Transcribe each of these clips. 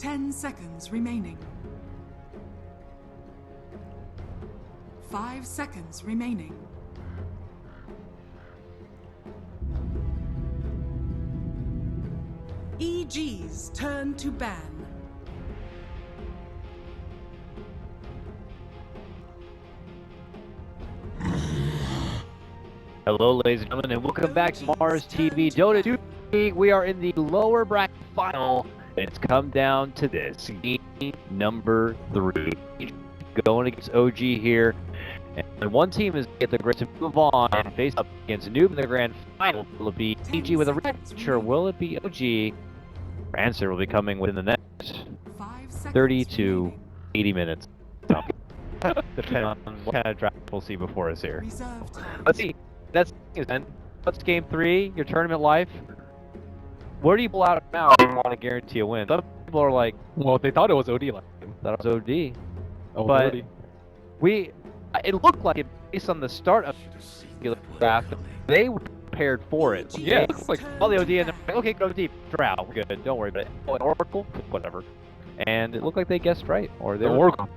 10 seconds remaining. 5 seconds remaining. EG's turn to ban. Hello, ladies and gentlemen, and welcome back to MarsTV Dota 2 League. We are in the lower bracket final, and it's come down to this. Game number 3. Going against OG here. And one team is get the grit to move on and face up against Noob in the grand final. Will it be EG with a rematch, or will it be OG? Our answer will be coming within the next 30 to 80 minutes. So, depending on what kind of draft we'll see before us here. Let's see. That's what's game 3, your tournament life. Where do you pull out now if you want to guarantee a win? Some people are like, well, they thought it was OD last game. That was OD. Oh, but OD. It looked like it based on the start of the draft. They were prepared for it. Yeah, it looks like all the OD and they're like, okay, go deep. Drow, good, don't worry about it. Oh, an Oracle, whatever. And it looked like they guessed right, or they the were. Oracle.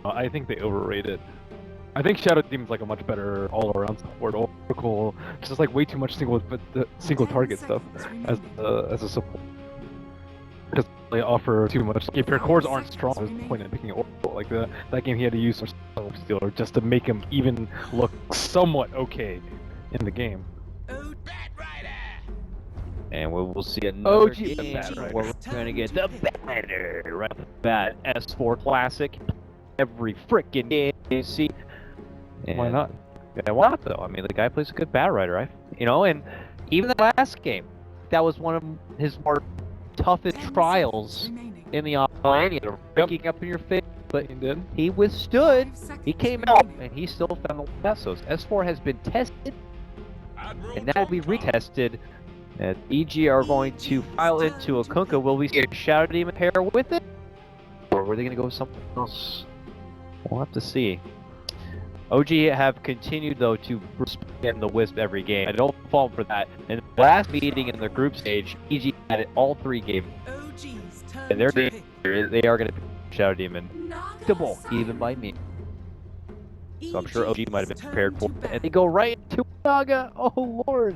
I think they overrated. I think Shadow Demon's like a much better all-around support. Oracle, just like way too much single target stuff as a support. Because they offer too much. If your cores aren't strong, there's no point in picking Oracle. Like that game, he had to use some Stealer just to make him even look somewhat okay in the game. And we'll see another OG game where we're going to get the banner right off the bat. S4 Classic. Every freaking game you see. And why not? Yeah, why not though? I mean, the guy plays a good bat rider, right? You know, and even the last game, that was one of his more toughest trials in the online. Breaking up in your face, but he withstood. He came out, and he still found the passos. S4 has been tested, and now will be retested. And EG are going to file into a Kunkka. Will we see a Shadow Demon pair with it? Or were they going to go with something else? We'll have to see. OG have continued, though, to get the Wisp every game. I don't fault for that. In the last meeting in the group stage, EG had it all 3 games. And they are going to be Shadow Demon. Double, even by me. So I'm sure OG might have been prepared for it. And they go right into Naga. Oh, Lord.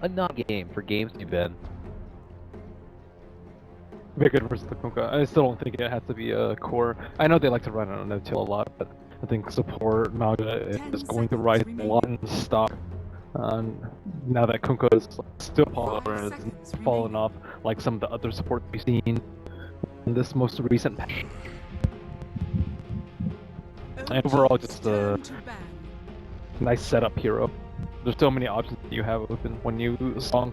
A Naga game for games you've been. Very good versus the Kunkka. I still don't think it has to be a core. I know they like to run it on no-till a lot, but I think support Naga is going to rise a lot in stock. Now that Kunkka is still popular and has fallen off like some of the other support we've seen in this most recent patch. And overall, just a nice setup hero. There's so many options that you have open when you song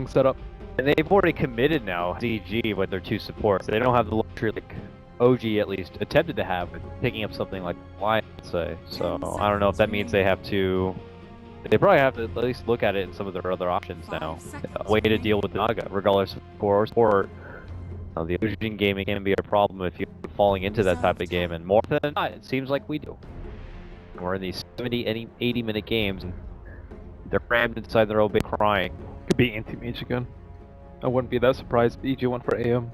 setup. And they've already committed now, DG, with their 2 supports. They don't have the luxury, like OG at least attempted to have, with picking up something like Lion, say. So I don't know if that means they have to. They probably have to at least look at it in some of their other options now. A way to deal with Naga, regardless of core or sport. The Asian gaming can be a problem if you're falling into that type of game, and more than not, it seems like we do. We're in these 70, 80-minute games, and they're crammed inside their own big crying. Could be anti-mage again. I wouldn't be that surprised if EG went for AM.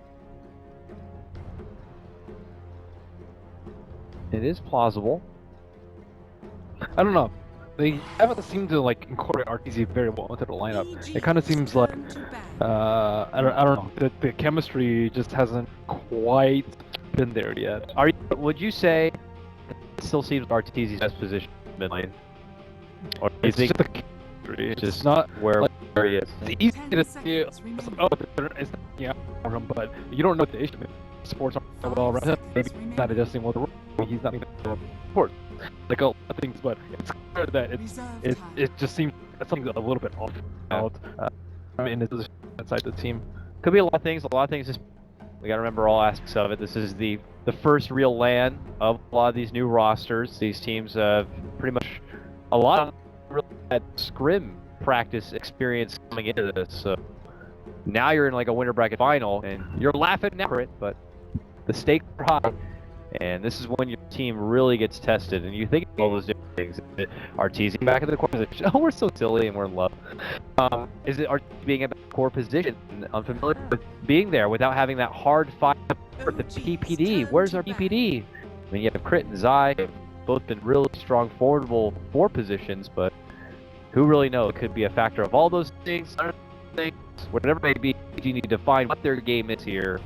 It is plausible. I don't know. They haven't seemed to like incorporate RTZ very well into the lineup. It kind of seems like I don't know. The chemistry just hasn't quite been there yet. Would you say it still seems RTZ's best position mid lane? Or do you think it's just not where he is? It's easy to see. Oh, it's not but you don't know what the issue is. Sports aren't well around him. Maybe he's not adjusting well to role. He's not even support. Like a lot of things, but it's clear that it just seems that something's a little bit off out in his position inside the team. Could be a lot of things. A lot of things. Just we gotta remember all aspects of it. This is the first real LAN of a lot of these new rosters. These teams have pretty much a lot of really bad scrim practice experience coming into this. So now you're in like a winter bracket final, and you're laughing at it, but the stakes are high. And this is when your team really gets tested, and you think of all those different things. Is it RTZ back in the core position? Oh, we're so silly and we're in love. Is it RTZ being in the core position, unfamiliar with being there without having that hard fight for the PPD? Where's our PPD? I mean, you have Crit and Zai have both been really strong forwardable 4 positions, but who really knows? It could be a factor of all those things, other things, whatever it may be. You need to find what their game is here,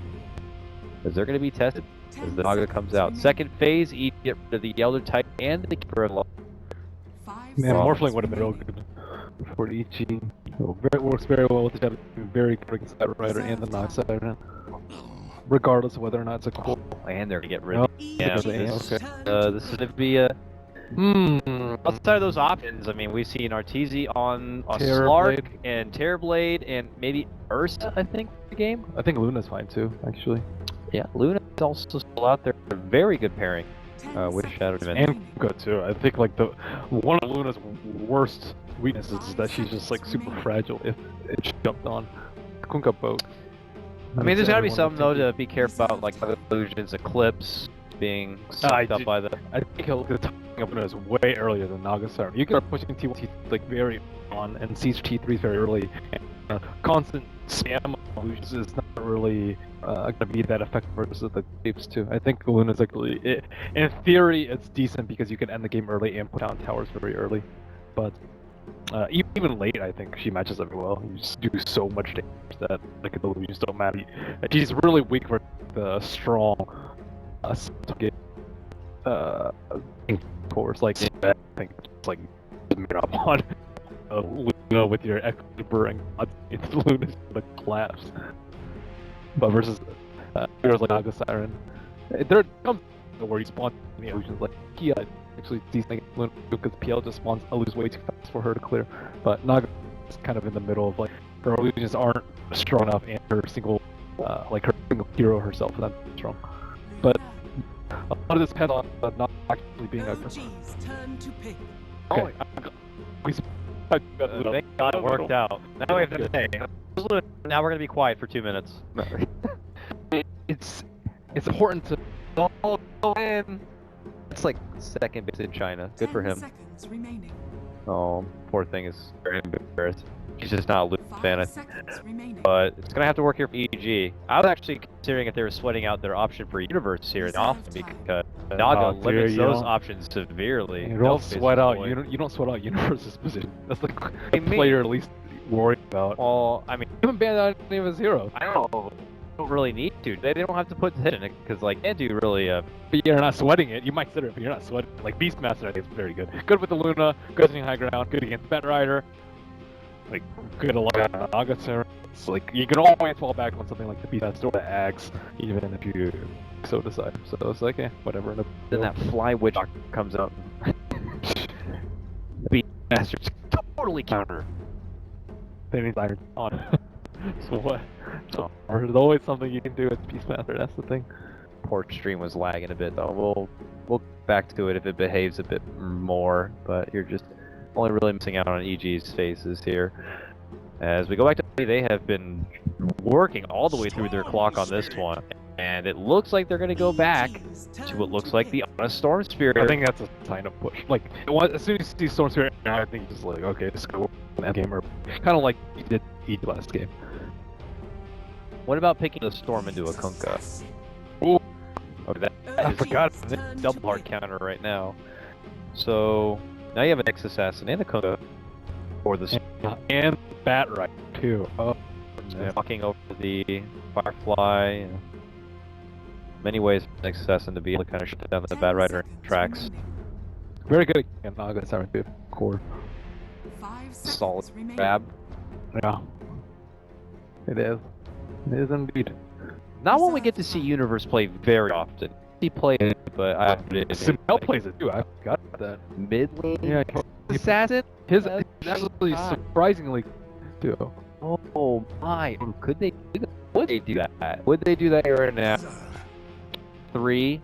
because they're going to be tested as the Naga comes out. Second phase, each get rid of the Elder Titan and the Keeper of Law. Man, Morphling would have been real good for EG. It works very well with the Shadow, very good against that Rider and the Naga Siren, regardless of whether or not it's a core. And they're going to get rid of this is going to be a... Outside of those options, I mean, we've seen Arteezy on a Slark and Terrorblade and maybe Ursa, I think, for the game. I think Luna's fine too, actually. Yeah, Luna's also still out there. A very good pairing with Shadow Dimension. And good too. I think like one of Luna's worst weaknesses is that she's just like super fragile if it jumped on. Kunkka boat. I mean, there's gotta be something though to be careful about, like illusions, Eclipse being sucked up by the... I think he'll get the up is way earlier than Naga Siren. You can start pushing T1, T like very on, and siege T3 very early. And, constant spam illusions is not really gonna be that effective versus the creeps too. I think Luna's like in theory it's decent because you can end the game early and put down towers very early, but even late I think she matches up well. You just do so much damage that like the illusions don't matter. She's really weak for the strong cores like I think it's like up on Luna with your Equilibre and it's Luna's gonna collapse. But versus heroes like Naga Siren, there comes where you spawn the illusions like Kia actually decent against Luna because PL just spawns illusions way too fast for her to clear. But Naga is kind of in the middle of like her illusions aren't strong enough and her single like her single hero herself is not strong. But a lot of this depends on not actually being a Okay. Thank God it worked out. Now we have to say. Now we're gonna be quiet for 2 minutes. It's important to go in. It's like second base in China. Good for him. Oh, poor thing is very embarrassed. He's just not a Luke fan, I think. But it's gonna have to work here for EG. I was actually considering if they were sweating out their option for Universe here in Autumn because Naga limits those options severely. You don't sweat out. You don't sweat out Universe's position. That's the player at least worried about. Well, I mean, you haven't banned out any of his heroes. I don't really need to. They don't have to put the hit in it because like can't do really. But you're not sweating it. You might consider it, but you're not sweating. Like Beastmaster, I think is very good. Good with the Luna. Good in high ground. Good against Bat Rider. Like good a lot of Naga Siren. It's like you can always fall back on something like the Beastmaster or the Axe, even if you so decide. So it's like, whatever. Then that Fly Witch comes up. Beastmaster's totally counter. They need iron on. So what? So there's always something you can do with Beastmaster. That's the thing. Poor stream was lagging a bit though. We'll get back to it if it behaves a bit more. But you're just only really missing out on EG's faces here. As we go back to, they have been working all the way through their clock on this one, and it looks like they're going to go back to what looks like the Honest Storm Spirit. I think that's a sign of push. Like as soon as you see Storm Spirit, I think you're just like, okay, just go that game, or kind of like you did each last game. What about picking the Storm into a Kunkka? Ooh, okay, I forgot double hard counter right now. So now you have an X Assassin and a Kunkka for the and Bat Rider too. Oh, walking over the Firefly. Many ways for X Assassin to be able to kind of shut down the Bat Rider tracks. Very good again. Naga Siren too. Core. Solid grab. Yeah. It is. It is indeed. Not one we get to see Universe play very often. He played it, but I Simel plays it too. I forgot that. Mid lane? Yeah, Assassin? His actually surprisingly too. Oh my! Could they do that? Would they do that? Would they do that right now? 3.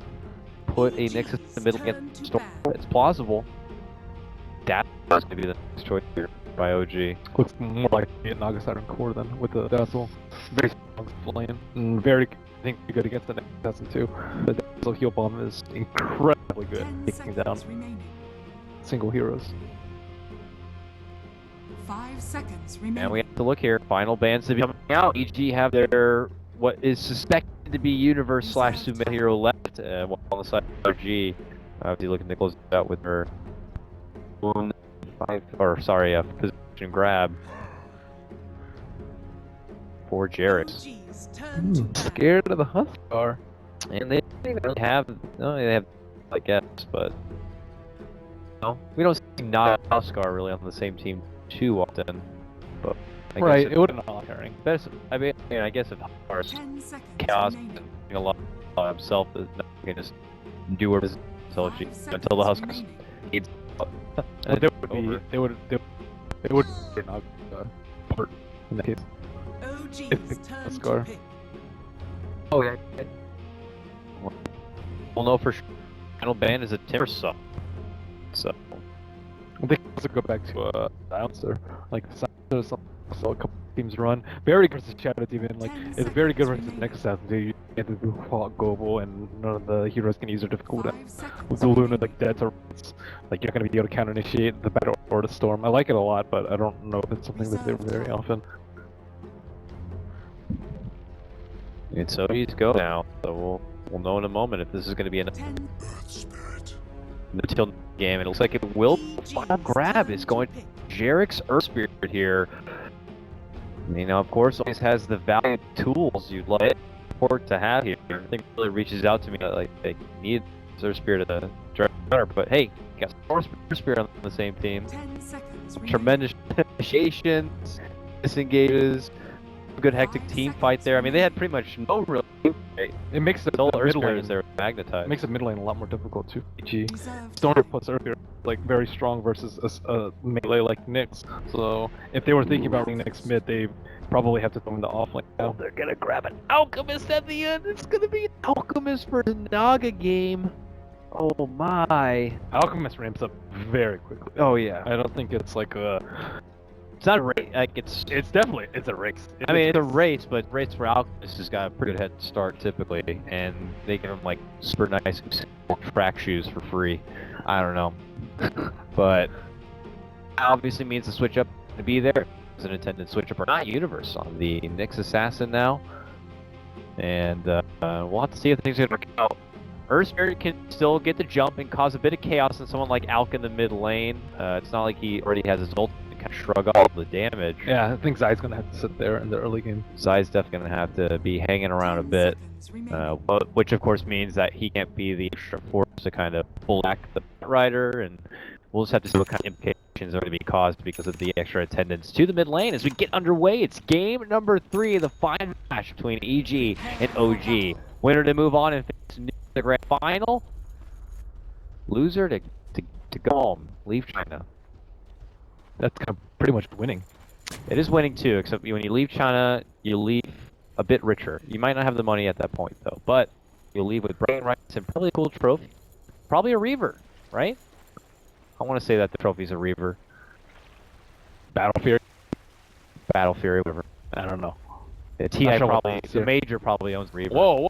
Put a Nexus in the middle against Storm. It's plausible. That's gonna be the next choice here by OG. Looks more like a Naga Siren core than with the Dazzle. Very strong flame. And very I think pretty good against the next assassin too. But also heal bomb is incredibly good, 10 taking down seconds remaining. single heroes. 5 seconds remaining. And we have to look here. Final bans to be coming out. EG have their what is suspected to be universe slash superhero left. While on the side of OG, obviously looking to close it out with her position grab for Jarix. OG's turn to ban. Scared of the Huskar. And they don't have, no, they have, I guess, but no, we don't see not Huskar really on the same team too often. But I Right, guess it would have not caring. I mean, I guess if Huskar's 10 seconds chaos remaining. a lot by himself, is not going to just do her business until 5 until the seconds Huskars remaining. needs. But they would not part in that case. OG's If turn Huskar. to pick. Oh yeah. We'll know for sure. Final ban is a Timbersaw. So I think also go back to Silencer. Like Silencer saw a couple teams run. Very good versus Shadow Demon. Like 10 it's very good seconds versus remaining. next assassin. So you get to do global and none of the heroes can use their difficult 5 cooldown. seconds With the Luna remaining. like dead to rights, like you're gonna be able to counter initiate the battle or the storm. I like it a lot, but I don't know if it's something that they do very often. and so he's go now. So we'll know in a moment if this is going to be an 10 until game. It looks like it will. Final grab is going to Jarix Earth Spirit here. You know, of course, always has the value tools you'd like support to have here. I think it really reaches out to me that like they need Earth Spirit to drive better. But hey, got Earth Spirit on the same team. 10 seconds remaining. Tremendous initiations, disengages, good hectic team fight there. I mean, they had pretty much no real. It makes the Until Earth mid Spirit lane is there magnetized. makes the mid lane a lot more difficult too. EG. Reserved Storm time. plus Earth Spirit, like very strong versus a melee like Nyx. So if they were thinking about running next mid, they probably have to throw in the off lane now. They're gonna grab an Alchemist at the end. It's gonna be an Alchemist for the Naga game. Oh my. Alchemist ramps up very quickly. Oh yeah. I don't think it's like a. It's not a race. Like it's Definitely it's a race. I mean, it's a race, but race for Alchemist has got a pretty good head start typically, and they give him like super nice track shoes for free. I don't know, but obviously means the switch up to be there. It's an intended switch up or not universe on the Nyx Assassin now, and we'll have to see if things are gonna work out. Earth Spirit can still get the jump and cause a bit of chaos in someone like Alk in the mid lane. It's not like he already has his ult to kind of shrug off the damage. Yeah, I think Zai's gonna have to sit there in the early game. Zai's definitely going to have to be hanging around a 10 bit, seconds remaining. which of course means that he can't be the extra force to kind of pull back the rider, and we'll just have to see what kind of implications are going to be caused because of the extra attendance to the mid lane as we get underway. It's game number 3 of the final match between EG and OG. Winner to move on and face the grand final. Loser to go home, leave China. That's kind of pretty much winning. It is winning too, except when you leave China, you leave a bit richer. You might not have the money at that point though, but you'll leave with brain rights and probably a cool trophy. Probably a Reaver, right? I want to say that the trophy's a Reaver. Battle Fury. Battle Fury, whatever. I don't know. The TI Not sure what probably, it is the here. major probably owns Reaver. Whoa!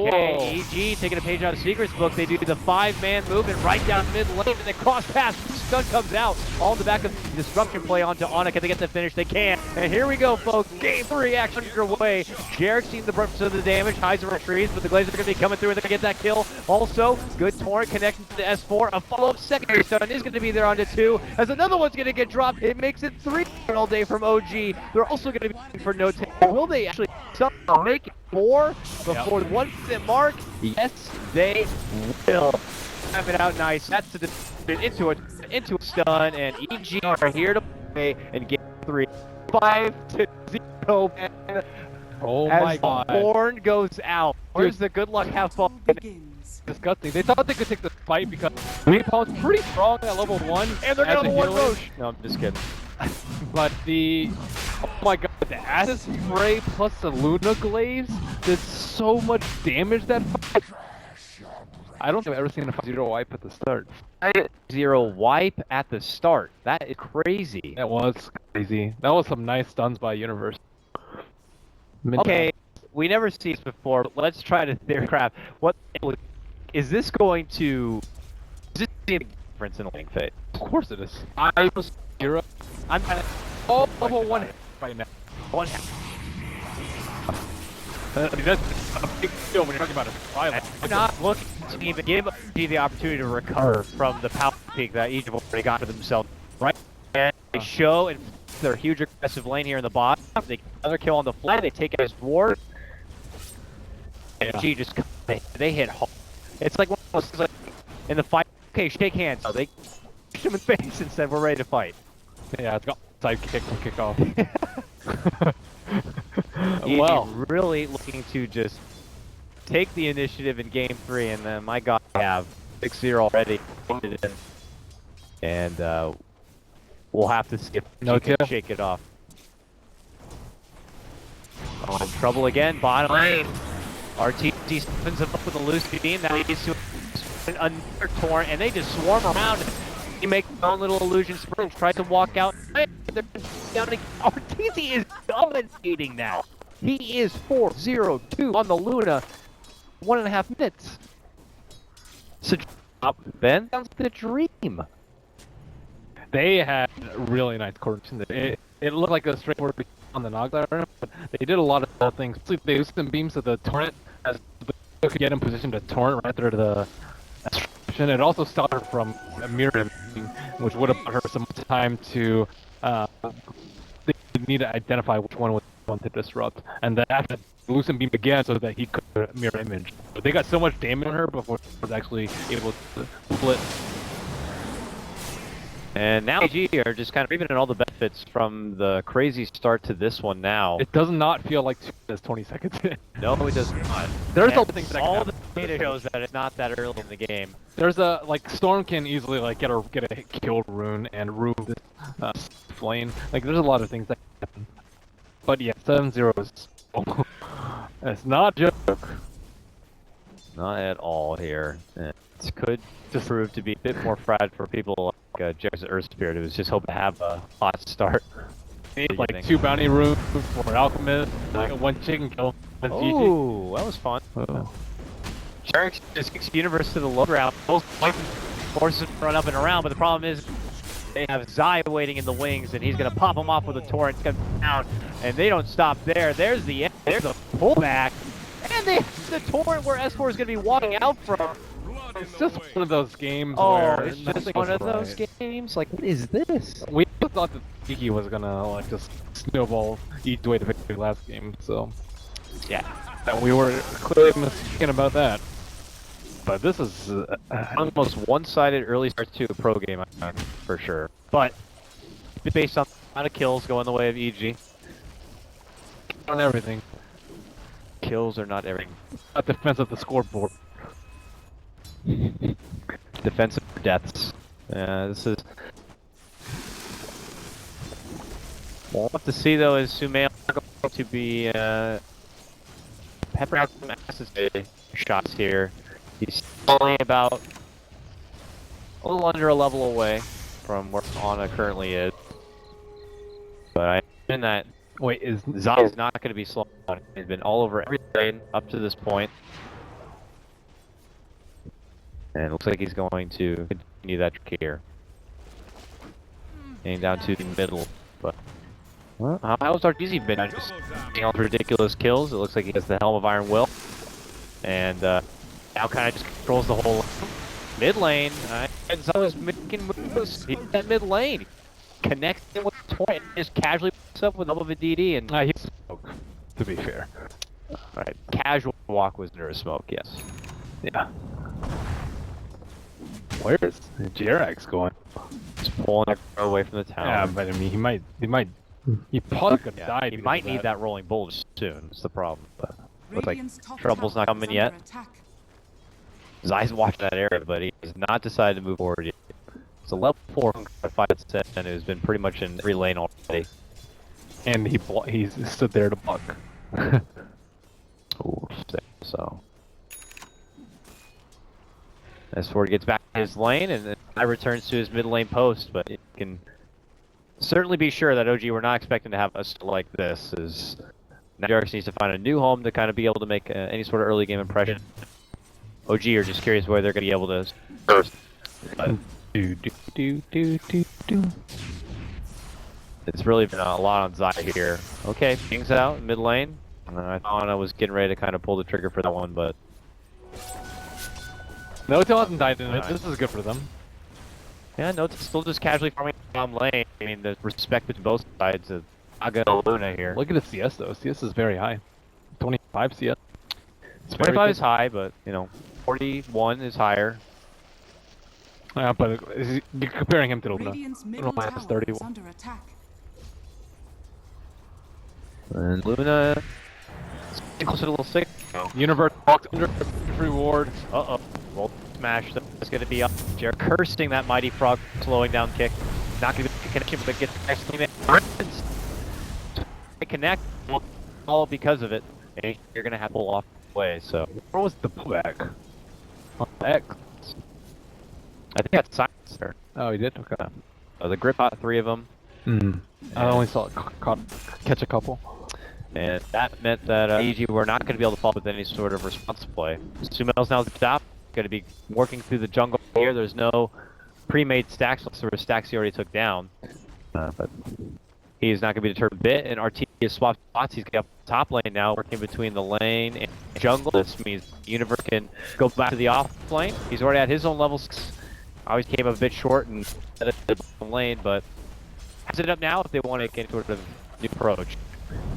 Okay, EG taking a page out of Secret's book. They do the 5-man movement right down mid lane, and they cross pass. Stun comes out, all in the back of the disruption play onto Ana. Can they get the finish? They can. And here we go, folks. Game 3 action underway. Jarek seeing the brunt of the damage, hides and retreats, but the Glazers are going to be coming through and they're going to get that kill. Also, good torrent connection to the S4. A follow-up secondary stun is going to be there onto 2, as another one's going to get dropped. It makes it 3 all day from OG. They're also going to be looking for no take. Will they actually somehow make it 4 before the 1 minute mark? Yes, they will. Have it out nice. That's the into a stun, and EG are here to play in game 3. 5-0. Man. Oh As my god. the horn goes out. Where's the good luck? Have fun. Begins. Disgusting. They thought they could take the fight because Napalm's pretty strong at level 1. And they're as gonna a one healer. Roche. No, I'm just kidding. But the oh my god, the acid spray plus the Luna Glaze did so much damage that fight. I don't think I've ever seen a 5-0 wipe at the start. 0 wipe at the start. That is crazy. That was crazy. That was some nice stuns by Universe. Okay, we never see this before, but let's try to theorycraft. What is this going to? Is this a big difference in the lane phase? Of course it is. I was 0. I'm kind of level 1 right now. one half. I mean, that's a big deal when you're talking about a trial. I'm not looking to even give OG the opportunity to recover from the power peak that each have already got for themselves. Right? And they show and their huge aggressive lane here in the bottom. They get another kill on the fly. They take it as ward. And OG just they hit hard. It's like one of those things like in the fight. Okay, shake hands. So they push him in the face and said, "We're ready to fight." Yeah, it's got side kick to kick off. Well, really looking to just take the initiative in Game 3, and then my God, we have 6-0 already. And we'll have to see if No she can kill. shake it off. Oh, in trouble again, bottom lane. RTT spins him up with a loose beam. That leads to another torrent, and they just swarm around. You make their own little illusion sprint, try to walk out. They're down again. RTT is dominating now. He is 4-0-2 on the Luna. 1.5 minutes. So, Ben, sounds like a dream. They had really nice coordination. It looked like a straightforward on the Nogla, but they did a lot of things. They used some beams of the torrent as they could get in position to torrent right there to the destruction. It also stopped her from a mirror imaging, which would have bought her some time to they need to identify which one was the one to disrupt, and then after loosen beam again so that he could mirror image. But they got so much damage on her before she was actually able to split. And now AG are just kind of reaping all the benefits from the crazy start to this one now. It does not feel like 20 seconds in. No, it does not. There's And a thing that all the data shows that it's not that early in the game. There's a like Storm can easily like get a killed rune and ruin this flame. Like there's a lot of things that happen. But yeah, 7-0 is it's not a joke. Not at all here. And it could just prove to be a bit more fragile for people like Jared's Earth Spirit, who was just hoping to have a hot start. Like 2 bounty runes for Alchemist, like 1 chicken kill. Oh, that was fun. Oh. Jared just kicks Universe to the low ground. Forces him to run up and around, but the problem is they have Zai waiting in the wings, and he's going to pop him off with a torrent. It's going to down, and they don't stop there. There's the end. There's a pullback. And the torrent where S4 is going to be walking out from. It's just one of those games Oh, where it's just one of those games? Like, what is this? We thought that Kiki was gonna like just snowball each way to victory last game, so Yeah. and we were clearly mistaken about that. But this is One of the most one-sided early starts to a pro game, for sure. But based on the amount of kills going the way of EG. on everything. Kills are not everything. Not defense of the scoreboard. Defensive deaths. This is... We'll have to see, though, is Xiamen going to be peppering out some assist shots here. He's only about a little under a level away from where Anna currently is. But I imagine that Wait, is Zai is not going to be slowing down. He's been all over every lane up to this point. And it looks like he's going to continue that trick here. Getting down to the middle. But well, how's RTZ been? Just getting all the ridiculous kills. It looks like he has the Helm of Iron Will. And now kind of just controls the whole mid lane. And so is making moves. He's that mid lane. Connecting with the torrent and just casually picks up with a little bit of DD. And he's smoke, to be fair. Alright, casual walk was under a smoke, yes. Yeah. Where's Jerax going? Just pulling it away from the town. Yeah, but I mean, he probably could die. He because might of need that rolling bolt soon. That's the problem. But looks like Radiant's top trouble's tower not coming is yet. under attack. Zai's watching that area, but he has not decided to move forward yet. It's a level 4 fight set, and who's been pretty much in every lane already. And he stood there to block. Ooh, so. As Ford gets back to his lane, and then I returns to his mid lane post, but you can certainly be sure that OG we're not expecting to have a start like this. Is Now Jarix needs to find a new home to kind of be able to make any sort of early game impression. OG are just curious where they're going to be able to first. It's really been a lot on Zai here. Okay, Ping's out mid lane. I thought I was getting ready to kind of pull the trigger for that one, but No, it hasn't died in it. This is good for them. yeah, no, it's still just casually farming bottom lane. I mean, there's respect between both sides of Naga and Luna here. Look at the CS though. CS is very high. 25 CS. It's 25 is high, but you know, 41 is higher. Yeah, but you're comparing him to Luna. Radiant's Luna middle minus tower 30. is under attack. And Luna closer to level 6. Universe walks under reward. Uh-oh. Roll smash. That's going to be up. Jared cursing that mighty frog, slowing down kick. Not going to be a connection, but gets the next teammate. Connect all because of it. And you're going to have to pull off away, so. Where was the pullback? On X. I think that's silence there. Oh, he did? Okay. The grip got 3 of them. I only saw it catch a couple. And that meant that EG were not going to be able to follow with any sort of response play. Sumel's now at the top, going to be working through the jungle here. There's no pre-made stacks, so the stacks he already took down. But he's not going to be deterred a bit, and RT has swapped spots. He's got top lane now, working between the lane and jungle. This means Universe can go back to the off lane. He's already at his own level 6. Always came up a bit short and set it to the lane, but has it up now if they want to get sort of new approach.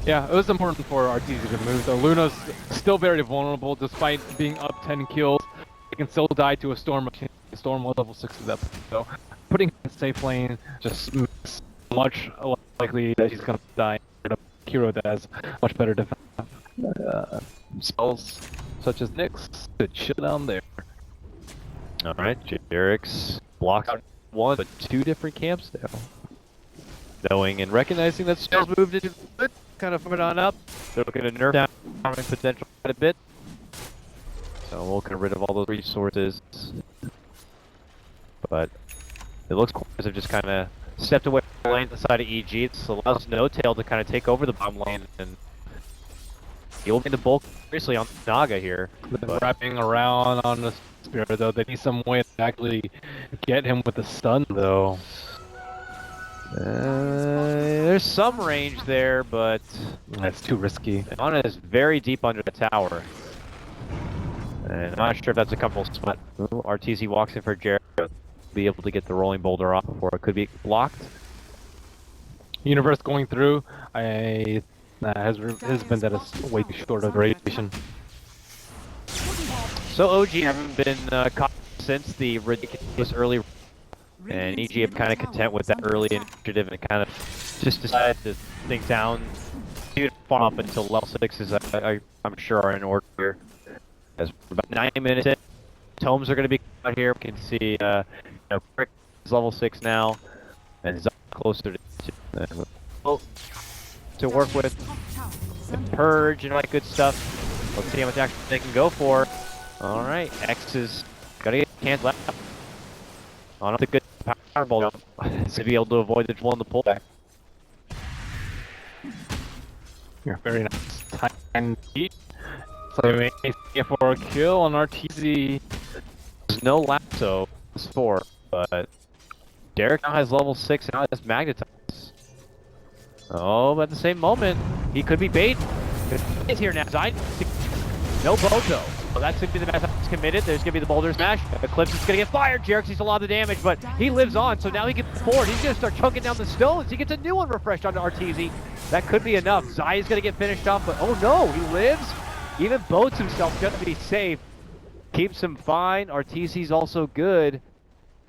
Yeah, it was important for RTZ to move. So Luna's still very vulnerable despite being up 10 kills. He can still die to a Storm. Storm was level 6 at that point. So putting him in safe lane just makes much likely that he's going to die. A hero that has much better defense. Spells such as Nyx to chill down there. Alright, Jarix blocks out 1, but 2 different camps now. Knowing and recognizing that Spells moved into the kind of from on up. They're looking to nerf down farming potential quite a bit. So we'll get rid of all those resources. But it looks like have just kind of stepped away from the lane to the side of EG. It allows No-Tail to kind of take over the bottom lane and he'll be the bulk seriously on Naga here. But wrapping around on the Spirit though, they need some way to actually get him with the stun though. There's some range there, but that's too risky. Ana is very deep under the tower. And I'm not sure if that's a comfortable spot. RTZ walks in for Jared. Be able to get the rolling boulder off before it could be blocked. Universe going through, has been that is way too short of duration. So OG haven't been caught since the ridiculous early, and EG have kind of content with that early initiative and kind of just decided to think down, do farm up until level 6s. I'm sure are in order here. As we're about 9 minutes in, tomes are going to be out here. We can see, Crick is level 6 now, and Zai closer to work with, and Purge and all that good stuff. Let's see how much action they can go for. All right, X is gotta get can't left on the good power bolt to be able to avoid the one the pullback. You're very nice. Time beat. So we may see for a kill on RTZ. There's no lasso, it's 4, but Derek now has level 6 and now has Magnetize. Oh, but at the same moment, he could be bait. He's here now. Zai, no Bozo. So that's going to be the best that's committed. There's going to be the boulder smash. Eclipse is going to get fired. Jarix sees a lot of the damage, but he lives on, so now he gets forward. He's going to start chunking down the stones. He gets a new one refreshed onto RTZ. That could be enough. Zai is going to get finished off, but oh no, he lives. Even boats himself going to be safe. Keeps him fine. RTZ's also good.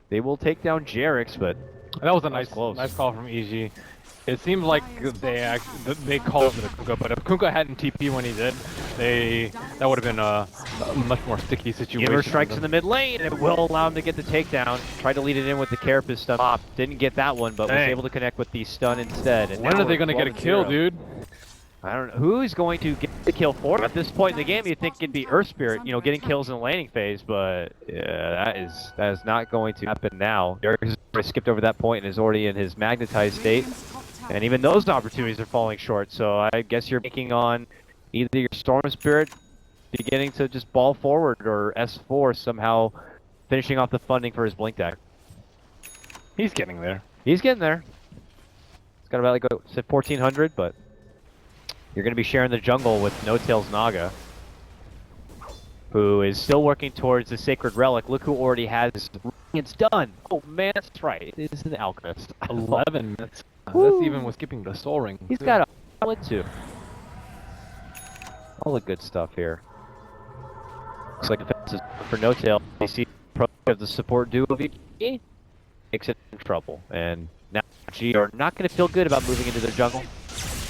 They will take down Jarix, but that was a nice close. Nice call from EG. It seemed like they called it a Kunkka, but if Kunkka hadn't TP when he did, that would have been a much more sticky situation. Universe strikes in the mid lane, and it will allow him to get the takedown. Tried to lead it in with the Carapace stun pop. Didn't get that one, but was able to connect with the stun instead. And when are they going to get a kill, dude? I don't know. Who's going to get the kill for him? At this point in the game, you'd think it'd be Earth Spirit, getting kills in the landing phase, but yeah, that is not going to happen now. Derek has skipped over that point and is already in his magnetized state. And even those opportunities are falling short, so I guess you're banking on either your Storm Spirit beginning to just ball forward, or S4 somehow finishing off the funding for his Blink deck. He's getting there. He's getting there. It's got about like 1,400, but you're going to be sharing the jungle with No Tails Naga, who is still working towards the Sacred Relic. Look who already has it's done. Oh man, that's right. It is an Alchemist. 11 minutes. Woo. That's even with skipping the Soul Ring. He's got a solid 2. All the good stuff here. Looks like defense is for No Tail. They see the support duo of EG. Makes it in trouble. And now G are not going to feel good about moving into their jungle.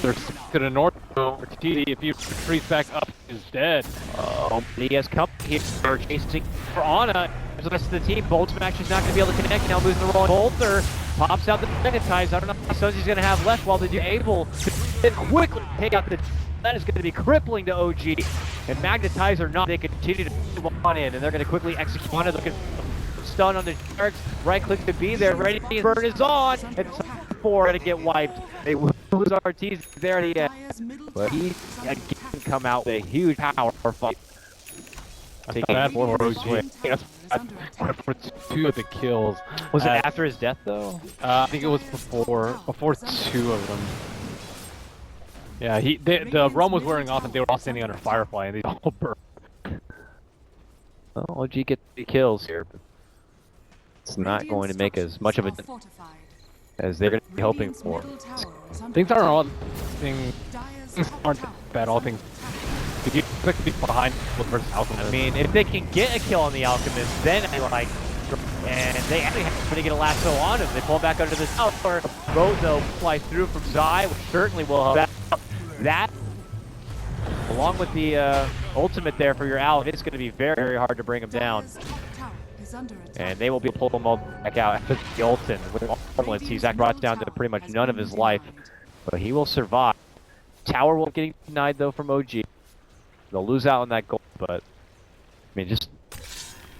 They're to the north. For TD, if he retreats back up, he's dead. Oh, he has come here chasing for Ana. The rest of the team. Bolt's actually not going to be able to connect. Now losing the roll. Bolter pops out the magnetize. I don't know how many stones he's going to have left while they're able to quickly take out the. That is going to be crippling to OG. And magnetize or not, they continue to move on in, and they're going to quickly execute on it. Looking stun on the Sharks. Right click to be there. Ready. Burn is on. And 4 going to get wiped. They will lose RTs there at the end. But he again come out with a huge power fight. That's bad for OG. Yes, for 2 of the kills. Was it after his death though? I think it was before 2 of them. Yeah, the Rum was wearing off and they were all standing under Firefly and they all burned. Well, OG gets 3 kills here, but it's not going to make as much of a as they're going to be hoping for. Things aren't bad. All things. If you click to be behind versus Alchemist. I mean, if they can get a kill on the Alchemist, then I like. And they actually have to get a lasso on him. They pull him back under the tower. Boat though flies through from Zai, which certainly will help. That, along with the ultimate there for your Al, it's going to be very, very hard to bring him down. And they will be able to pull him all back out after the ultimate. With Armlets, he's brought down to pretty much none of his life. But he will survive. Tower will get denied though from OG. They'll lose out on that goal, but I mean, just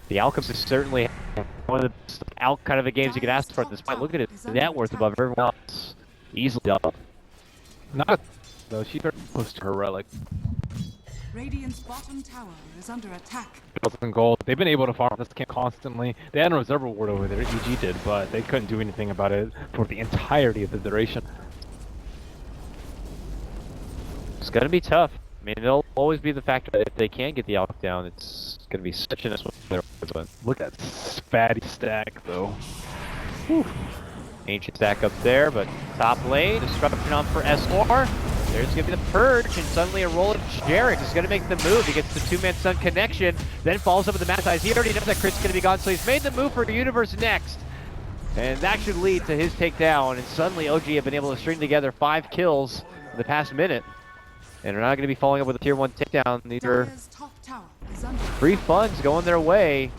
the Alchemist is certainly one of the best kind of the games you could ask for at this point. Look at his net worth above everyone else. Easily up. Not though, she's very close to her relic. Radiant's bottom tower is under attack. Gold. They've been able to farm this camp constantly. They had a reserve reward over there, EG did, but they couldn't do anything about it for the entirety of the duration. It's gonna be tough. I mean, it'll always be the factor that if they can get the Alch down, it's gonna be such an but look at that fatty stack though. Whew. Ancient stack up there, but top lane, disruption on for S4. There's gonna be the purge, and suddenly a roll of Jarek is gonna make the move. He gets the 2-man stun connection, then follows up with the magnetize. He already knows that crit's gonna be gone, so he's made the move for Universe next. And that should lead to his takedown, and suddenly OG have been able to string together 5 kills in the past minute. And they're not going to be following up with a tier 1 takedown. These are free funds going their way.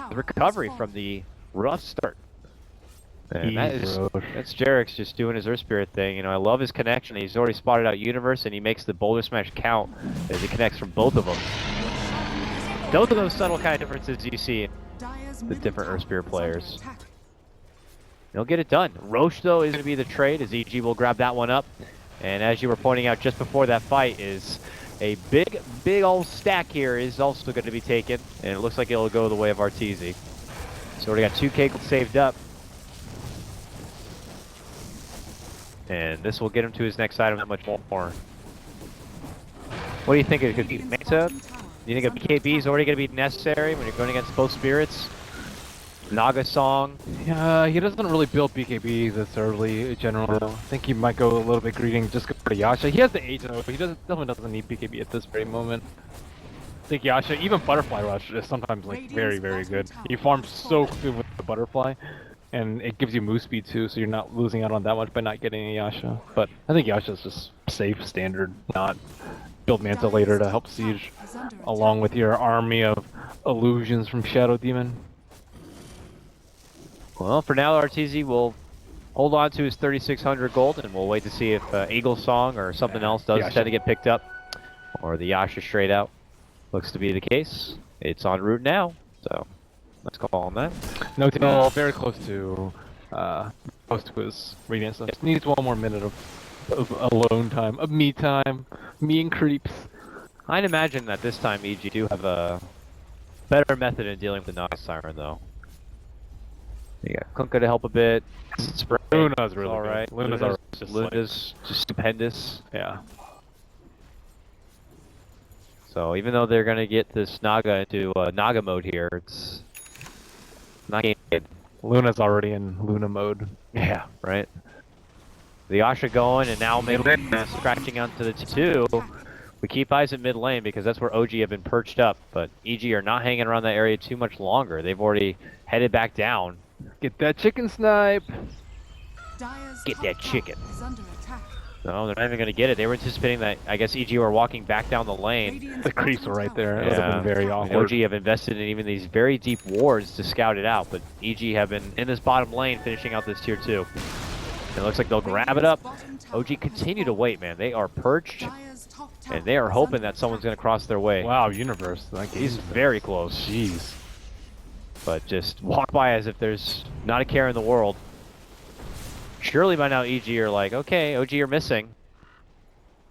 The recovery from the rough start. And that's Jarek's just doing his Earth Spirit thing. You know, I love his connection. He's already spotted out Universe, and he makes the Boulder Smash count as he connects from both of them. Those are those subtle kind of differences you see in the different Earth Spirit players. He'll get it done. Roche, though, is going to be the trade, as EG will grab that one up. And as you were pointing out just before that fight, is a big old stack here is also going to be taken, and it looks like it'll go the way of Arteezy. So we got 2K saved up, and this will get him to his next item that much more. What do you think it could be? Meta? Do you think a BKB is already going to be necessary when you're going against both spirits? Naga Song. Yeah, he doesn't really build BKB this early, generally. I think he might go a little bit greedy and just go for Yasha. He has the age though, but he definitely doesn't need BKB at this very moment. I think Yasha, even Butterfly Rush is sometimes like very, very good. He farms so quickly with the Butterfly, and it gives you move speed too, so you're not losing out on that much by not getting a Yasha. But I think Yasha is just safe, standard, not build Manta later to help Siege, along with your army of illusions from Shadow Demon. Well, for now, Arteezy will hold on to his 3,600 gold, and we'll wait to see if Eagle Song or something else does tend to get picked up, or the Yasha straight out. Looks to be the case. It's en route now, so let's call on that. No, very close to close to his Radiant Sun. Just needs one more minute of alone time, of me time, me and creeps. I'd imagine that this time EG do have a better method in dealing with the Naga Siren, though. You got Kunkka to help a bit. Luna's really all right. good. Luna's just stupendous. Yeah. So even though they're gonna get this Naga into Naga mode here, it's not game good. Luna's already in Luna mode. Yeah, right. The Asha going, and now mid lane scratching onto the 2. We keep eyes in mid lane because that's where OG have been perched up, but EG are not hanging around that area too much longer. They've already headed back down. Get that chicken snipe! Get that chicken. No, they're not even going to get it. They were anticipating that, I guess, EG were walking back down the lane. The creeps were right there. It Yeah. would have been very awkward. OG have invested in even these very deep wards to scout it out, but EG have been in this bottom lane finishing out this tier 2. It looks like they'll grab it up. OG continue to wait, man. They are perched, and they are hoping that someone's going to cross their way. Wow, Universe. He's very close. Jeez. But just walk by as if there's not a care in the world. Surely by now EG are like, okay, OG are missing.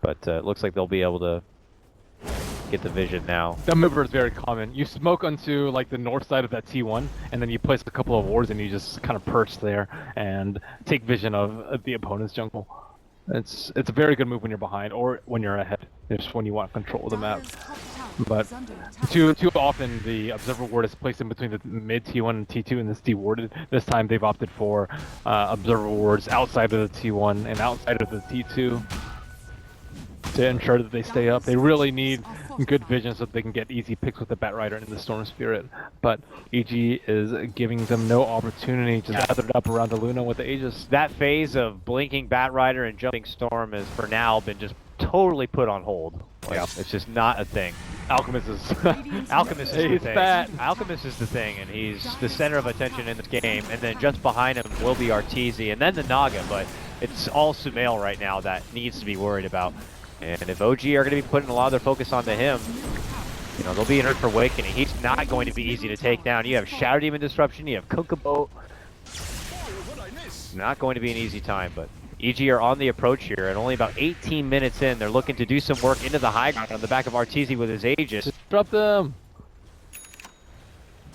But it looks like they'll be able to get the vision now. That maneuver is very common. You smoke onto like the north side of that T1, and then you place a couple of wards and you just kind of perch there and take vision of the opponent's jungle. It's a very good move when you're behind or when you're ahead. Just when you want control of the map. But too often the observer ward is placed in between the mid T1 and T2 and it's dewarded. This time they've opted for observer wards outside of the T1 and outside of the T2 to ensure that they stay up. They really need good vision so that they can get easy picks with the Bat Rider and the Storm Spirit. But EG is giving them no opportunity, just gathered up around the Luna with the Aegis. That phase of blinking Bat Rider and jumping Storm has for now been just totally put on hold. Like, Yeah. It's just not a thing. Alchemist is Alchemist is the he's thing. fat. Alchemist is the thing, and he's the center of attention in this game. And then just behind him will be Arteezy, and then the Naga. But it's all Sumail right now that needs to be worried about. And if OG are going to be putting a lot of their focus onto him, you know, they'll be in Earth for Awakening. He's not going to be easy to take down. You have Shadow Demon Disruption, you have Kunkka. Not going to be an easy time, but EG are on the approach here, and only about 18 minutes in, they're looking to do some work into the high ground on the back of Arteezy with his Aegis. Disrupt them!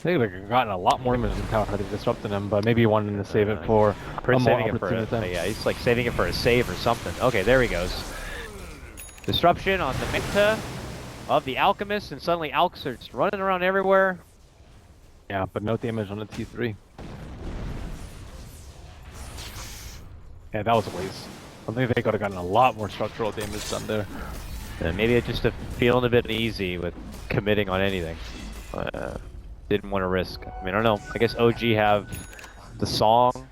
They would have gotten a lot more damage in tower had they disrupted him, but maybe he wanted to save it for a more opportune time. Yeah, he's like saving it for a save or something. Okay, there he goes. Disruption on the Menta of the Alchemist, and suddenly Alks are just running around everywhere. Yeah, but no damage on the T3. Yeah, that was a waste. I think they could have gotten a lot more structural damage done there. And maybe it's just feeling a bit uneasy with committing on anything. Didn't want to risk. I mean, I don't know. I guess OG have the song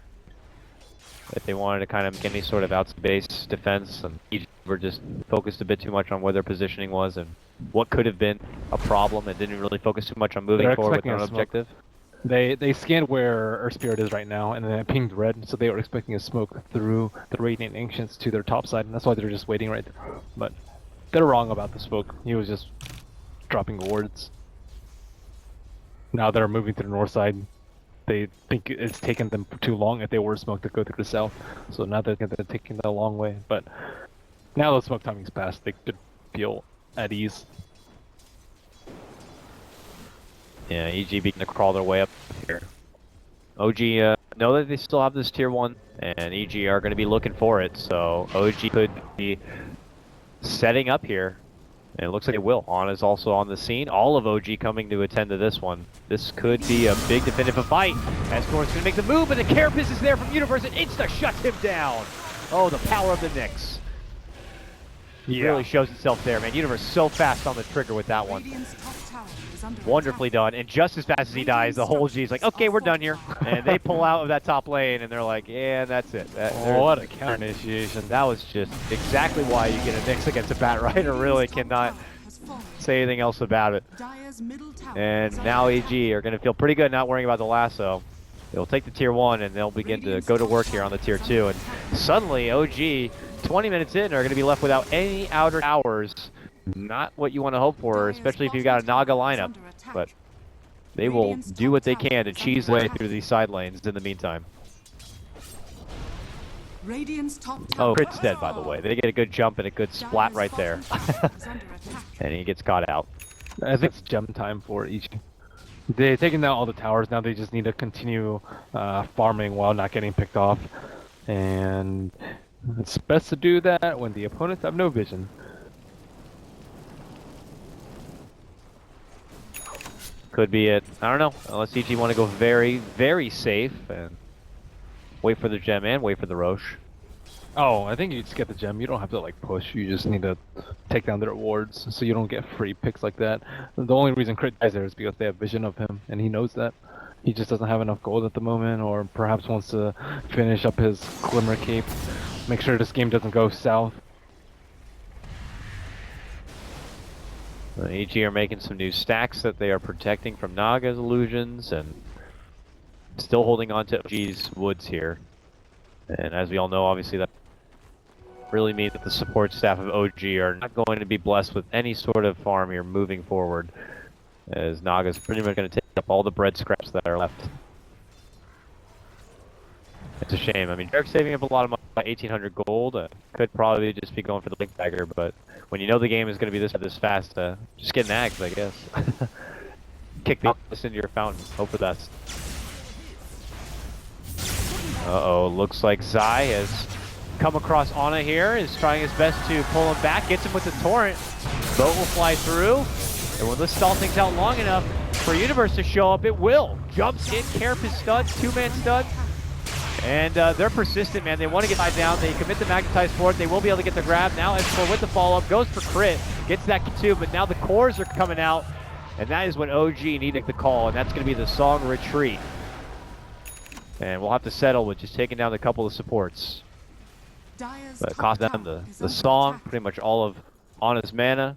if they wanted to kind of get any sort of outside base defense, and EG were just focused a bit too much on where their positioning was and what could have been a problem, and didn't really focus too much on moving forward with an objective. They scanned where Earth Spirit is right now, and then it pinged red, so they were expecting a smoke through the Radiant Ancients to their top side, and that's why they're just waiting right there. But they're wrong about the smoke. He was just dropping wards. Now they're moving to the north side. They think it's taken them too long if they were smoke to go through the south, so now they're taking the long way. But now the smoke timing's passed, they could feel at ease. Yeah, EG beginning to crawl their way up here. OG know that they still have this tier 1, and EG are going to be looking for it, so OG could be setting up here. And it looks like it will. Ana's also on the scene. All of OG coming to attend to this one. This could be a big definitive fight. As North's going to make the move, but the Carapace is there from Universe and insta shuts him down. Oh, the power of the Nyx. Yeah. Really shows itself there, man. Universe so fast on the trigger with that one. Wonderfully done. And just as fast as he dies, the whole G's like, okay, we're done here. And they pull out of that top lane, and they're like, yeah, that's it. What a counter initiation. That was just exactly why you get a Nyx against a Bat Rider. Really cannot say anything else about it. And now EG are going to feel pretty good not worrying about the lasso. They'll take the tier 1, and they'll begin to go to work here on the tier 2. And suddenly, OG, 20 minutes in, are going to be left without any outer towers. Not what you want to hope for, especially if you've got a Naga lineup. But they will do what they can to cheese their way through these side lanes in the meantime. Radiant's top tower Oh, crit's dead, by the way. They get a good jump and a good splat right there. is under attack. And he gets caught out. I think it's gem time for each. They're taking down all the towers, now they just need to continue farming while not getting picked off. And it's best to do that when the opponents have no vision. Could be it. I don't know. Unless EG want to go very, very safe and wait for the gem and wait for the Roche. Oh, I think you just get the gem. You don't have to like push. You just need to take down their wards so you don't get free picks like that. The only reason Crit dies there is because they have vision of him, and he knows that. He just doesn't have enough gold at the moment, or perhaps wants to finish up his Glimmer Cape. Make sure this game doesn't go south. EG are making some new stacks that they are protecting from Naga's illusions, and still holding on to OG's woods here. And as we all know, obviously that really means that the support staff of OG are not going to be blessed with any sort of farm here moving forward, as Naga's pretty much going to take up all the bread scraps that are left. It's a shame. I mean, Derek's saving up a lot of money, about 1,800 gold. Could probably just be going for the Link Dagger, but when you know the game is going to be this fast, just get nags, I guess. Kick the Alchemist into your fountain. Hope for the best. Uh-oh, looks like Zai has come across Ana here, is trying his best to pull him back, gets him with the torrent. Boat will fly through, and will this stall things out long enough for Universe to show up? It will. Jumps in, Caref is stunned, two-man stun. And they're persistent, man. They want to get tied down. They commit the magnetized forward. They will be able to get the grab. Now S4 with the follow-up, goes for crit, gets that too, but now the cores are coming out, and that is when OG needed the call, and that's going to be the Song Retreat. And we'll have to settle with just taking down a couple of supports. But it cost them the Song, pretty much all of Ana's mana,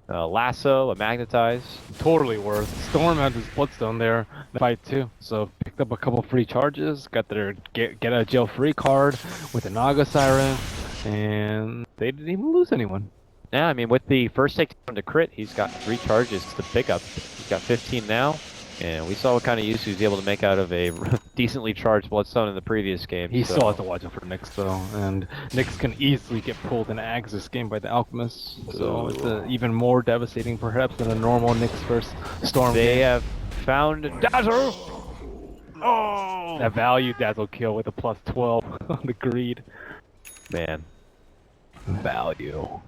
Lasso, a magnetize. Totally worth. Storm had his Bloodstone there, the fight too. So picked up a couple free charges, got their get out of jail free card with the Naga Siren, and they didn't even lose anyone. Yeah, I mean, with the first takedown to crit, he's got 3 charges to pick up. He's got 15 now. And we saw what kind of use he was able to make out of a decently charged Bloodstone in the previous game. He still has to watch out for Nyx though, and Nyx can easily get pulled in Ags this game by the Alchemist, so it's even more devastating perhaps than a normal Nyx first Storm They game. have found Dazzle! Oh! That value Dazzle kill with a plus 12 on the greed. Man. Value.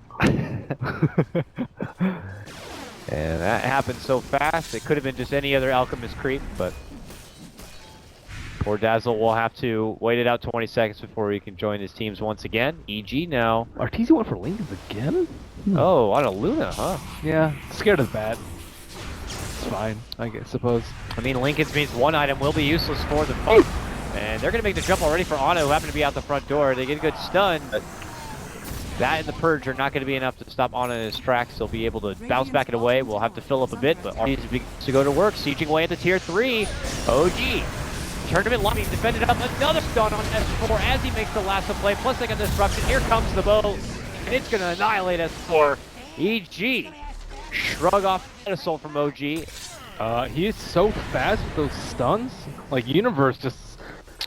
And that happened so fast, it could have been just any other Alchemist creep, but poor Dazzle will have to wait it out 20 seconds before he can join his teams once again. EG now. Arteezy went for Lincolns again? Oh, on a Luna, huh? Yeah, scared of that. It's fine, I suppose. I mean, Lincoln's means one item will be useless for the fight. And they're going to make the jump already for Ana, who happened to be out the front door. They get a good stun, but that and the Purge are not going to be enough to stop Ana in his tracks. He'll be able to bounce back and away. We'll have to fill up a bit, but Arteezy begins to go to work, sieging away into tier 3. OG. Tournament lobby defended up, another stun on S4 as he makes the lasso play, plus they got disruption. Here comes the bow, and it's going to annihilate S4. EG. Shrug off assault from OG. He is so fast with those stuns. Like, Universe just...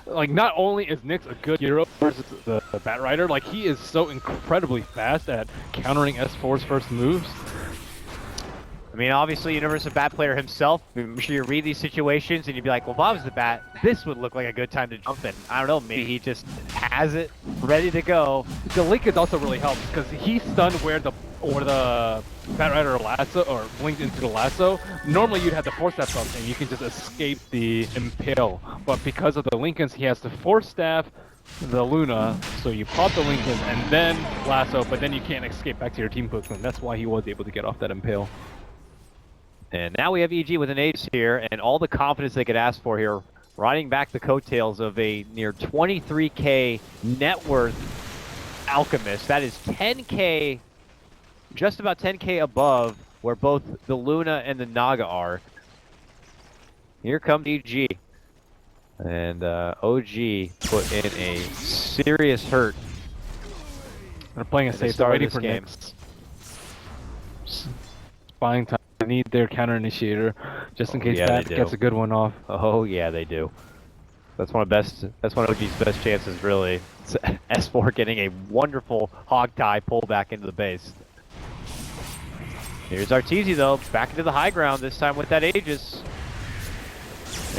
Like, not only is Nyx a good hero versus the Bat Rider, like, he is so incredibly fast at countering S4's first moves. I mean, obviously, Universe is a Bat player himself. I'm sure you read these situations and you'd be like, well, if I was the Bat, this would look like a good time to jump in. I don't know, maybe he just has it ready to go. The Linkage also really helps because he stunned where the Bat Rider lasso or linked into the lasso. Normally you'd have to force staff something, you can just escape the impale. But because of the Lincolns, he has to force staff the Luna, so you pop the Lincolns and then lasso, but then you can't escape back to your team postman. That's why he was able to get off that impale. And now we have EG with an ace here, and all the confidence they could ask for here, riding back the coattails of a near 23k net worth Alchemist. That is 10k, just about 10k above where both the Luna and the Naga are. Here comes EG. And OG put in a serious hurt. They're playing a safe, they're waiting for Nyx. Buying time. They need their counter initiator just in case that gets a good one off. Oh yeah, they do. That's one of OG's best chances, really. It's S4 getting a wonderful hog tie pull back into the base. Here's Arteezy though, back into the high ground, this time with that Aegis.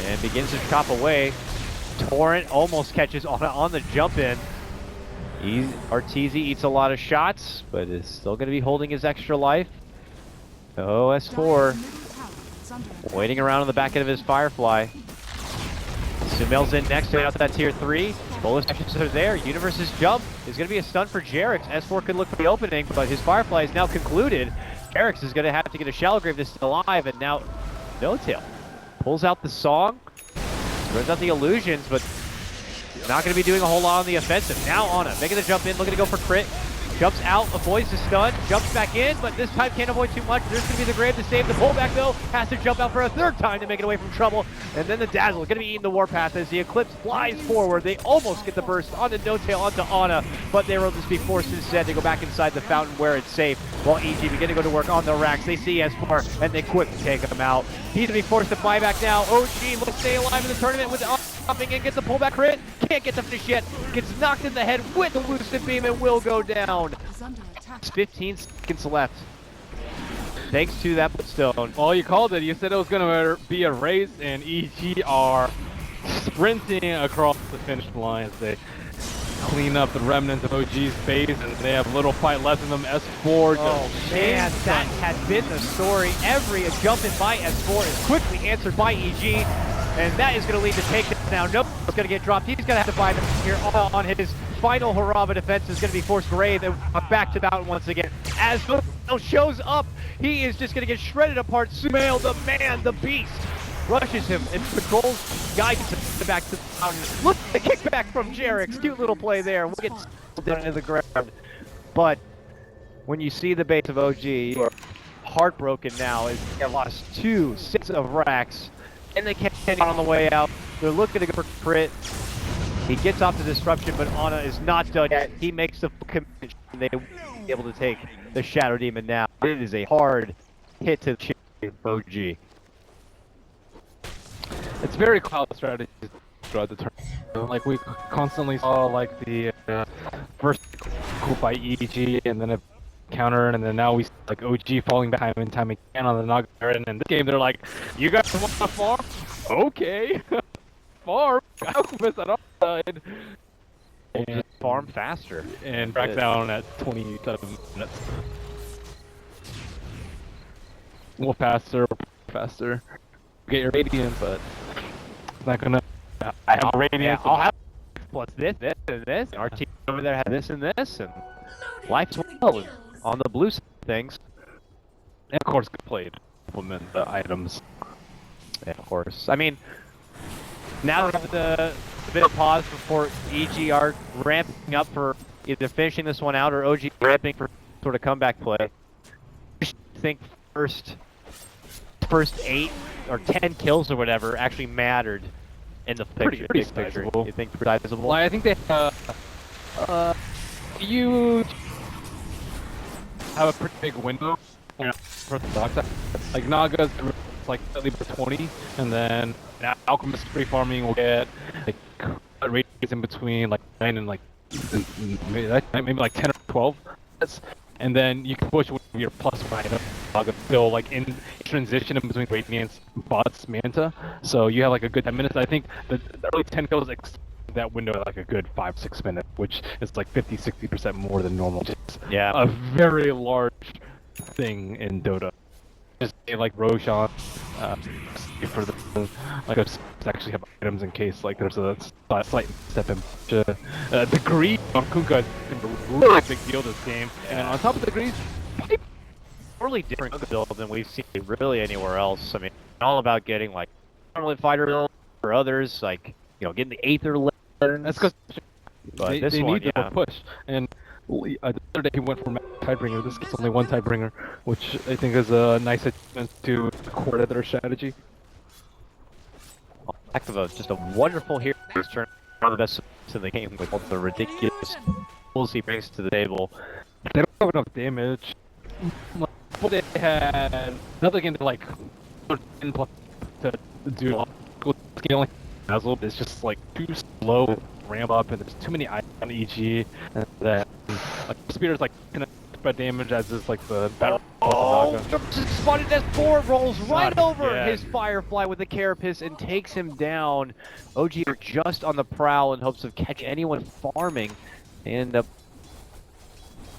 And begins to chop away. Torrent almost catches on the jump in. Arteezy eats a lot of shots, but is still going to be holding his extra life. Oh, S4 waiting around on the back end of his Firefly. Sumail's in next to out to that tier 3. Bolus actions are there. Universe's jump is going to be a stun for Jerix. S4 could look for the opening, but his Firefly is now concluded. Jerix is going to have to get a Shallow Grave that's still alive, and now No Tail pulls out the song, throws out the illusions, but not going to be doing a whole lot on the offensive. Now Ana making the jump in, looking to go for crit. Jumps out, avoids the stun, jumps back in, but this time can't avoid too much. There's going to be the grave to save. The pullback, though, has to jump out for a third time to make it away from trouble. And then the Dazzle is going to be eating the Warpath as the Eclipse flies forward. They almost get the burst onto No Tail, onto Ana, but they will just be forced instead to go back inside the fountain where it's safe. While EG begin to go to work on the racks. They see S4, and they quickly take him out. He's going to be forced to buy back now. OG looks to stay alive in the tournament with popping in, gets the pullback crit. Can't get the finish yet. Gets knocked in the head with the Lucid Beam and will go down. 15 seconds left. Thanks to that stone. Well, you called it. You said it was going to be a race, and EG are sprinting across the finish line as they clean up the remnants of OG's base, and they have a little fight left in them. S4 just man, that has been the story. Every jump in by S4 is quickly answered by EG, and that is going to lead to takedowns now. Nope, it's going to get dropped. He's going to have to buy them here on his final hurrah of a defense. Is going to be forced grave and back to mountain once again. As Sumail shows up, he is just going to get shredded apart. Sumail, the man, the beast, rushes him and patrols, guides him back to the mountain. Look at the kickback from Jerix. Cute little play there. We'll get down into the ground. But when you see the base of OG, you are heartbroken now as they lost 2 sets of racks. And they can't get on the way out. They're looking to go for crit. He gets off the disruption, but Ana is not done yet. He makes the commitment, and they will be able to take the Shadow Demon now. It is a hard hit to the chin for OG. It's very cloud strategy throughout the tournament. Like, we constantly saw like the first coup by EG, and then a counter, and then now we see like OG falling back time and time again on the Naga. And in this game, they're like, "You guys want to farm? Okay, farm. Alchemist on our side." And farm faster and back down at 27 minutes. Well, faster. Get your radiant, but it's not gonna. I have radiant. Yeah, I'll have plus this, and this. Our team over there has this and this, and life's well on the blue side of things. And of course, good play to implement the items. Yeah, of course. I mean, now we have the bit of pause before EG are ramping up for either finishing this one out or OG ramping for sort of comeback play. I think first 8 or 10 kills or whatever actually mattered in the picture. Pretty Big picture. sizable. You think pretty sizable? Well, I think they you have a pretty big window for the dark side. Like Naga's like at least 20, and then Alchemist free farming will get like radius in between like 9 and like maybe like 10 or 12. And then you can push with your +1 item. Naga still like in transition in between Radiance, Bots, Manta. So you have like a good 10 minutes. I think the early 10 kills extend that window like a good 5-6 minutes, which is like 50-60% more than normal. Just a very large thing in Dota. Just like Roshan, for the like actually have items in case like there's a slight step in. The greed on Kunkka is a really big deal this game, and on top of the greed, totally different build than we've seen really anywhere else. I mean, all about getting like normally fighter build for others, like getting the Aether Lens. That's because they one, need to push. And the other day he went for Tidebringer. This gets only 1 Tidebringer, which I think is a nice addition to the core of their strategy. Akava, just a wonderful hero. He's turned one of the best in the game with all the ridiculous tools he brings to the table. They don't have enough damage. But they had another game that like 10+ to do. Only Dazzle. It's just like too slow ramp up, and there's too many items on EG, and then like Spear's like gonna spread damage as is like the battle. Spotted as 4 rolls right over again. his Firefly with the Carapace and takes him down. OG are just on the prowl in hopes of catching anyone farming. They end up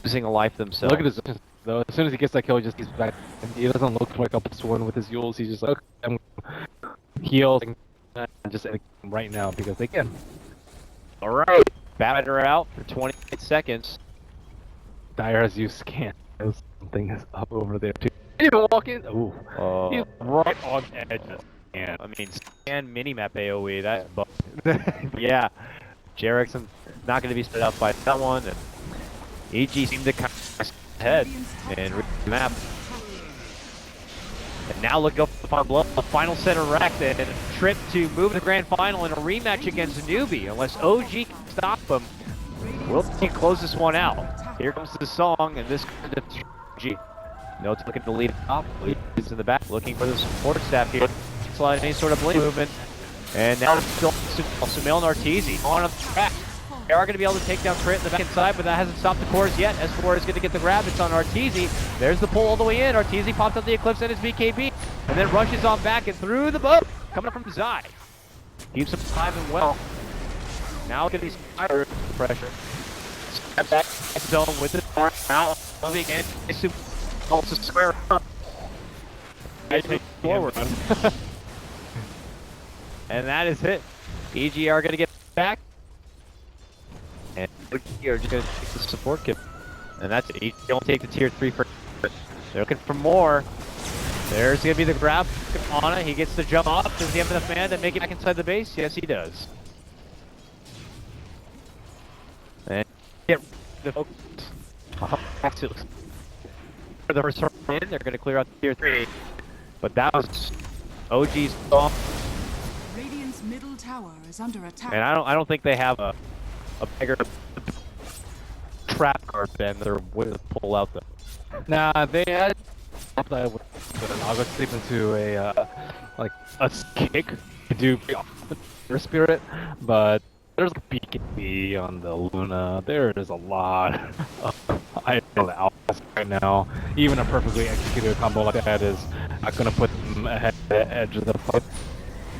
losing a life themselves. Look at his though. As soon as he gets that kill, he just gets back. And he doesn't look like a +1 with his Yules. He's just like, okay, I'm heal and just right now because they can. All right, batter out for 28 seconds. Dire has used scan. Something is up over there too. He didn't even walk in. Ooh, he's right on edge. And I mean, scan minimap AoE. That's yeah. Jerickson not going to be split up by someone. And EG seemed to kind of head and read the map. And now look up for the final blow. The final set of wrecked and a trip to move to the grand final in a rematch against Newbie. Unless OG can stop him, we'll close this one out. Here comes the song, and this comes to OG. Note's looking to lead off. He's in the back, looking for the support staff here. Slide any sort of blade movement. And now it's still Xiamen and Arteezy on the track. They are going to be able to take down Crit in the back side, but that hasn't stopped the cores yet. S4 is going to get the grab. It's on Arteezy. There's the pull all the way in. Arteezy pops up the Eclipse and his BKB, and then rushes on back and through the boat. Coming up from Zai. Keeps him alive and well. Now going to be fire pressure. Step back zone with the arm out. Moving in. Also square up. I take forward. And that is it. EG are going to get back. And you're just going to take the support kit. And that's it. You don't take the tier 3 for it. They're looking for more. There's going to be the grab. Ana, he gets the jump off. Does he have enough mana to make it back inside the base? Yes, he does. And get the focus. For the first in, they're going to clear out tier 3. But that was OG's song. Radiant's middle tower is under attack. And I don't think they have a bigger trap guard than they're willing to pull out the. Nah, they had Naga sleep into a like a kick to do spirit, but there's a BKB on the Luna. There is a lot of items out right now. Even a perfectly executed combo like that is not gonna put them ahead of the edge of the fight.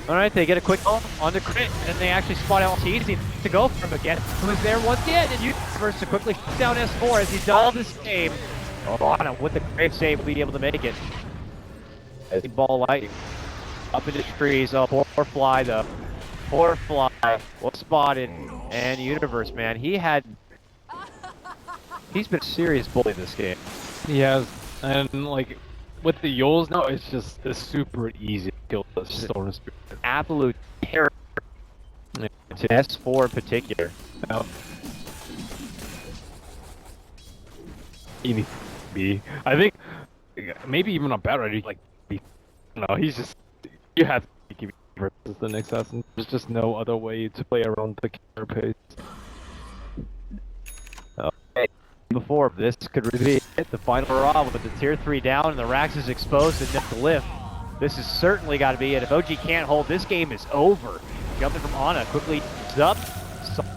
Alright, they get a quick call on the crit, and they actually spot out easy to go for him again. Who's there once again, and Universe to quickly shut down S4 as he's done all this game. Oh, with the great save, will be able to make it. As he ball light up into the trees. Oh, poor Fly, though. Poor Fly was spotted, and Universe, man, he's been a serious bully this game. He has, and like with the Yules now, it's super easy to kill the Storm Spirit. Absolute terror to S4 in particular. Now, I think maybe even on Bat Ready, like, no, he's just, you have to keep versus the next assassin. There's just no other way to play around the Carapace. Okay. Before this could be it, the final hurrah with the tier 3 down and the Rax is exposed and the lift. This has certainly got to be it. If OG can't hold, this game is over. Jumping from Ana, quickly up.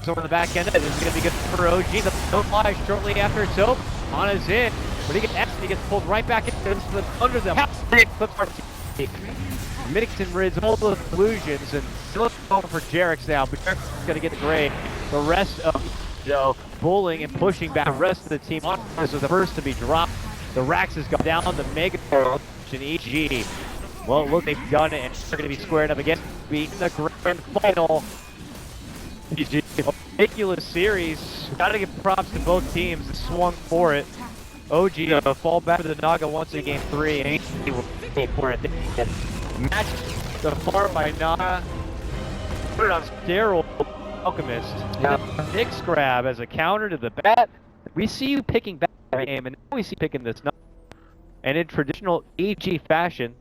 Over the back end, this is going to be good for OG. The no fly shortly after it's over. Ana's in, but he gets pulled right back into under them. Mixon rids all the illusions and still over for Jerick's now, but Jerick's going to get the grade. The rest of bullying and pushing back the rest of the team. This was the first to be dropped. The Rax has gone down, the Mega and EG. Well, look, they've done it, and they're going to be squaring up again, beating the grand final. EG, ridiculous series. Gotta give props to both teams that swung for it. OG fall back to the Naga once in game 3, and he will go for it. Match the farm by Naga. Put it on steroid. Alchemist. Now, Nick's grab as a counter to the bat. We see you picking back game, and now we see picking this. And in traditional EG fashion,